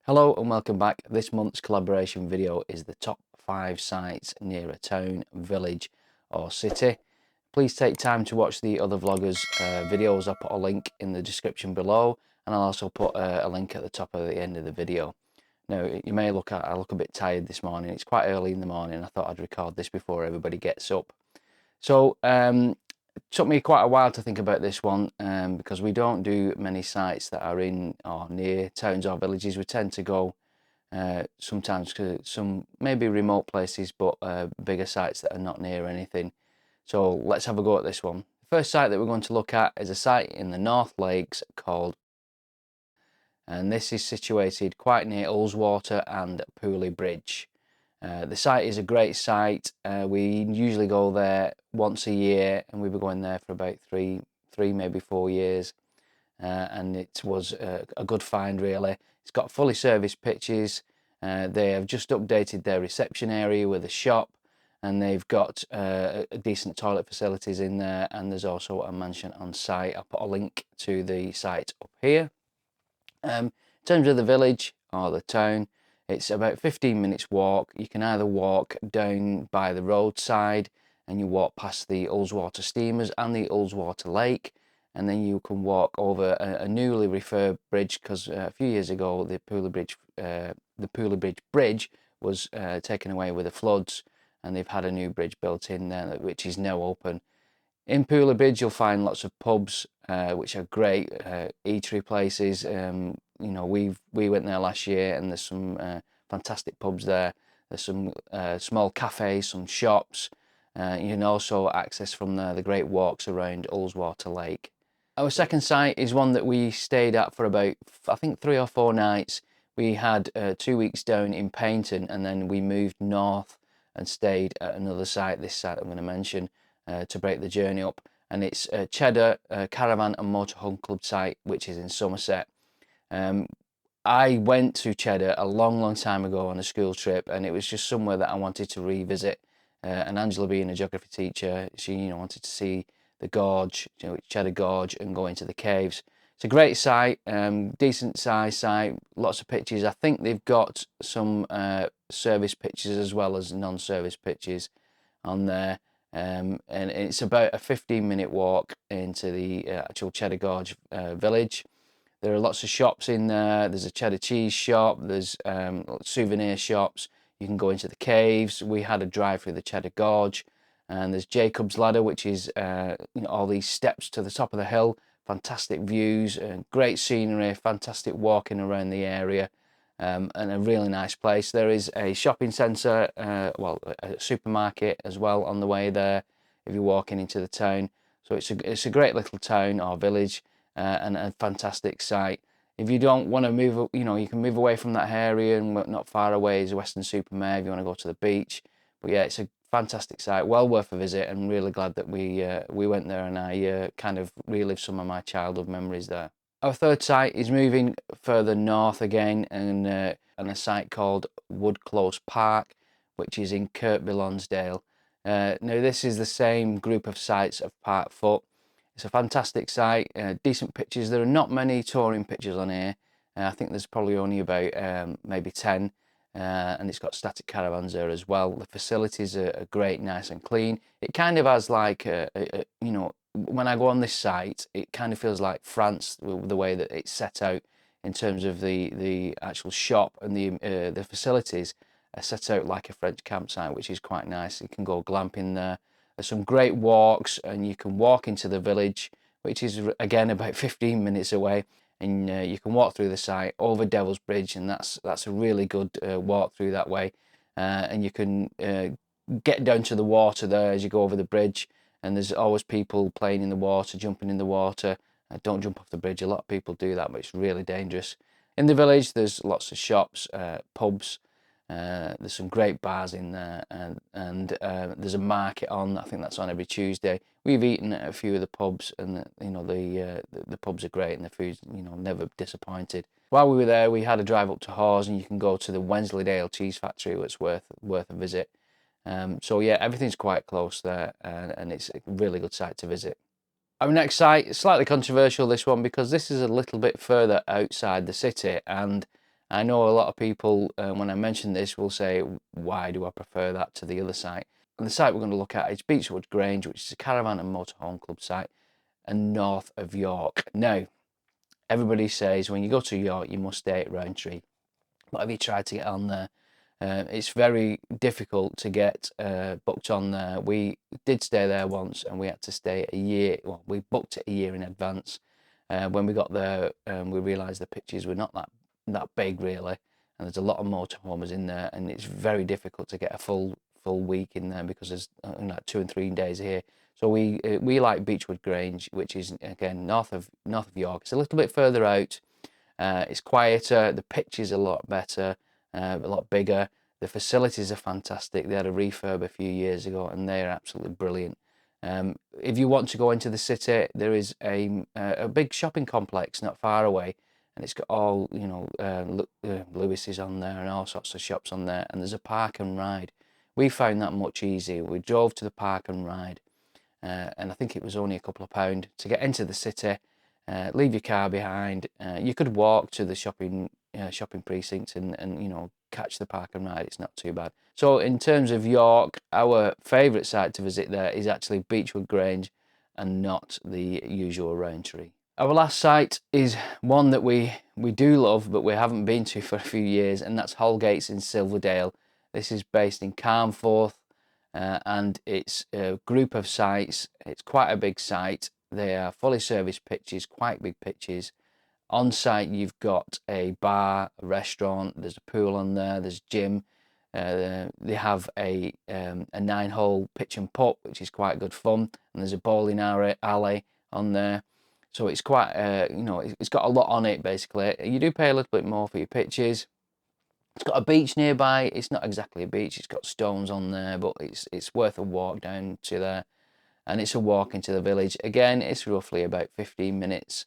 Hello and welcome back. This month's collaboration video is the top 5 sites near a town, village or city. Please take time to watch the other vloggers' videos. I'll put a link in the description below, and I'll also put a link at the top of the end of the video. Now, you may look at, I look a bit tired this morning. It's quite early in the morning. I thought I'd record this before everybody gets up. So, it took me quite a while to think about this one because we don't do many sites that are in or near towns or villages. We tend to go sometimes to some maybe remote places, but bigger sites that are not near anything. So let's have a go at this one. The first site that we're going to look at is a site in the North Lakes called, and this is situated quite near Ullswater and Pooley Bridge. The site is a great site. We usually go there once a year, and we've been going there for about three, maybe 4 years. And it was a good find, really. It's got fully serviced pitches. They have just updated their reception area with a shop, and they've got decent toilet facilities in there, and there's also a mansion on site. I'll put a link to the site up here. In terms of the village or the town, it's about 15 minutes walk. You can either walk down by the roadside and you walk past the Ullswater steamers and the Ullswater Lake, and then you can walk over a newly refurbed bridge, because a few years ago the Pooley Bridge bridge was taken away with the floods, and they've had a new bridge built in there which is now open. In Pooley Bridge you'll find lots of pubs which are great eatery places. You know, we went there last year, and there's some fantastic pubs there. There's some small cafes, some shops. You can also access from there the great walks around Ullswater Lake. Our second site is one that we stayed at for about, I think, 3 or 4 nights. We had 2 weeks down in Paynton, and then we moved north and stayed at another site, this site I'm going to mention, to break the journey up. And it's Cheddar Caravan and Motorhome Club site, which is in Somerset. I went to Cheddar a long time ago on a school trip, and it was just somewhere that I wanted to revisit. And Angela, being a geography teacher, she wanted to see the gorge, Cheddar Gorge, and go into the caves. It's a great site, decent size site, lots of pitches. I think they've got some service pitches as well as non-service pitches on there. And it's about a 15-minute walk into the actual Cheddar Gorge village. There are lots of shops in there. There's a cheddar cheese shop. There's souvenir shops. You can go into the caves. We had a drive through the Cheddar Gorge, and there's Jacob's Ladder, which is all these steps to the top of the hill. Fantastic views, great scenery, fantastic walking around the area, and a really nice place. There is a shopping centre, well, a supermarket as well on the way there if you're walking into the town. So it's a great little town or village. And a fantastic site. If you don't want to move, you can move away from that area, and not far away is Weston-super-Mare if you want to go to the beach. But yeah, it's a fantastic site, well worth a visit, and really glad that we went there, and I kind of relived some of my childhood memories there. Our third site is moving further north again, and a site called Wood Close Park, which is in Kirkby Lonsdale. Now this is the same group of sites of Park Foot. It's a fantastic site, decent pitches. There are not many touring pitches on here. I think there's probably only about maybe 10, and it's got static caravans there as well. The facilities are great, nice and clean. It kind of has like, when I go on this site, it kind of feels like France, the way that it's set out in terms of the actual shop, and the facilities are set out like a French campsite, which is quite nice. You can go glamping there. There's some great walks, and you can walk into the village, which is again about 15 minutes away, and you can walk through the site over Devil's Bridge, and that's a really good walk through that way. And you can get down to the water there as you go over the bridge, and there's always people playing in the water, jumping in the water. Don't jump off the bridge. A lot of people do that, but it's really dangerous. In the village there's lots of shops, pubs. There's some great bars in there, and there's a market on. I think that's on every Tuesday. We've eaten at a few of the pubs, and the pubs are great, and the food's never disappointed. While we were there, we had a drive up to Hawes, and you can go to the Wensleydale cheese factory, which is worth a visit. So yeah, everything's quite close there, and it's a really good site to visit. Our next site is slightly controversial, this one, because this is a little bit further outside the city, and I know a lot of people, when I mention this, will say, why do I prefer that to the other site? And the site we're going to look at is Beechwood Grange, which is a caravan and motorhome club site, and north of York. Now, everybody says when you go to York, you must stay at Rowntree. But have you tried to get on there? It's very difficult to get booked on there. We did stay there once, and we had to stay a year. Well, we booked it a year in advance. When we got there, we realised the pitches were not that big really, and there's a lot of motorhomers in there, and it's very difficult to get a full week in there because there's like 2 and 3 days here. So we like Beechwood Grange, which is again north of York. It's a little bit further out. It's quieter. The pitch is a lot better, a lot bigger. The facilities are fantastic. They had a refurb a few years ago, and they are absolutely brilliant. If you want to go into the city, there is a big shopping complex not far away, and it's got all, you know, Lewis is on there and all sorts of shops on there, and there's a park and ride. We found that much easier. We drove to the park and ride, and I think it was only a couple of pounds to get into the city. Leave your car behind. You could walk to the shopping precinct and you know, catch the park and ride. It's not too bad. So in terms of York, our favourite site to visit there is actually Beechwood Grange and not the usual Rowntree. Our last site is one that we do love, but we haven't been to for a few years, and that's Holgates in Silverdale. This is based in Carnforth, and it's a group of sites. It's quite a big site. They are fully serviced pitches, quite big pitches. On site, you've got a bar, a restaurant, there's a pool on there, there's a gym. They have a 9-hole pitch and putt, which is quite good fun. And there's a bowling alley on there. So it's quite, you know, it's got a lot on it, basically. You do pay a little bit more for your pitches. It's got a beach nearby. It's not exactly a beach. It's got stones on there, but it's worth a walk down to there. And it's a walk into the village. Again, it's roughly about 15 minutes.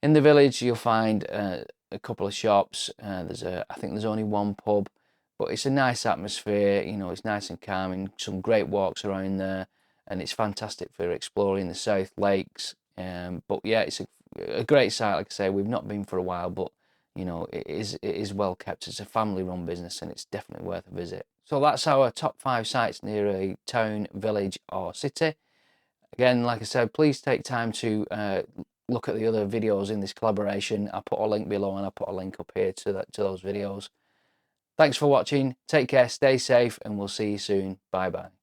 In the village, you'll find a couple of shops. I think there's only one pub, but it's a nice atmosphere. You know, it's nice and calming. Some great walks around there, and it's fantastic for exploring the South Lakes. But yeah, it's a great site. Like I say, we've not been for a while, but you know, it is well kept. It's a family-run business, and it's definitely worth a visit. So that's our top 5 sites near a town, village, or city. Again, like I said, please take time to look at the other videos in this collaboration. I'll put a link below, and I'll put a link up here to those videos. Thanks for watching. Take care, stay safe, and we'll see you soon. Bye bye.